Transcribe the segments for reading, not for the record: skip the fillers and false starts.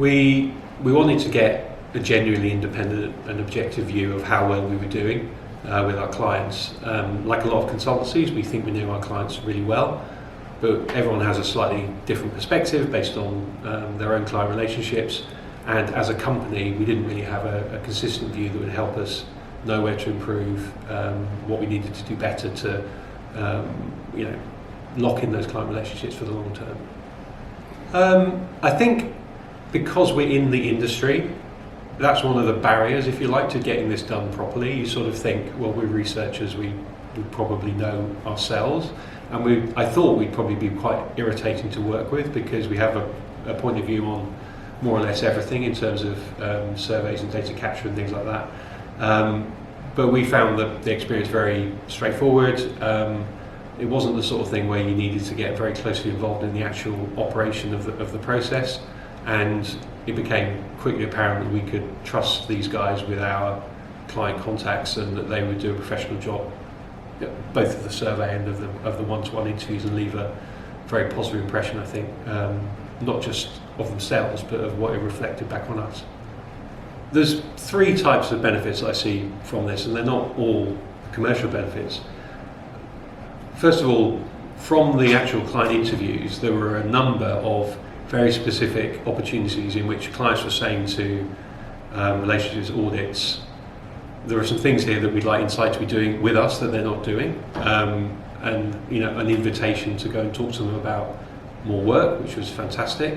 We wanted to get a genuinely independent and objective view of how well we were doing with our clients. Like a lot of consultancies, we think we know our clients really well, but everyone has a slightly different perspective based on their own client relationships. And as a company, we didn't really have a consistent view that would help us know where to improve, what we needed to do better to, lock in those client relationships for the long term. I think because we're in the industry, that's one of the barriers, if you like, to getting this done properly. You sort of think, well, we're researchers, we probably know ourselves, and I thought we'd probably be quite irritating to work with because we have a point of view on more or less everything in terms of surveys and data capture and things like that. But we found the experience very straightforward. It wasn't the sort of thing where you needed to get very closely involved in the actual operation of the process, and it became quickly apparent that we could trust these guys with our client contacts and that they would do a professional job, both of the survey and of the one-to-one interviews, and leave a very positive impression, I think, not just of themselves but of what it reflected back on us. There's three types of benefits I see from this, and they're not all commercial benefits. First of all, from the actual client interviews, there were a number of very specific opportunities in which clients were saying to Relationship Audits, there are some things here that we'd like Incite to be doing with us that they're not doing, and an invitation to go and talk to them about more work, which was fantastic.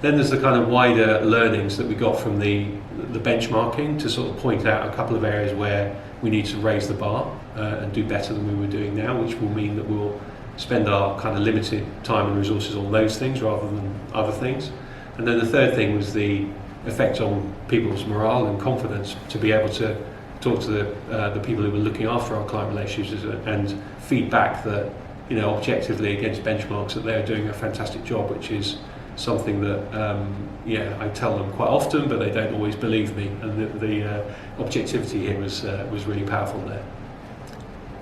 Then there's the kind of wider learnings that we got from the benchmarking to sort of point out a couple of areas where we need to raise the bar and do better than we were doing now, which will mean that we'll spend our kind of limited time and resources on those things rather than other things. And then the third thing was the effect on people's morale and confidence, to be able to talk to the people who were looking after our client relationships and feedback that, objectively against benchmarks, that they are doing a fantastic job, which is something that I tell them quite often, but they don't always believe me. And the objectivity here was really powerful there.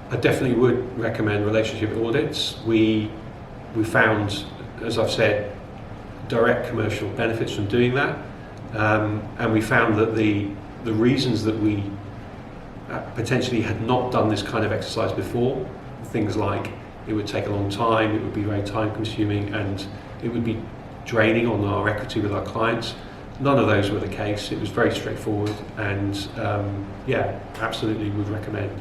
I definitely would recommend Relationship Audits. We found, as I've said, direct commercial benefits from doing that, and we found that the reasons that we potentially had not done this kind of exercise before, things like it would take a long time, it would be very time consuming, and it would be draining on our equity with our clients. None of those were the case. It was very straightforward, and absolutely would recommend.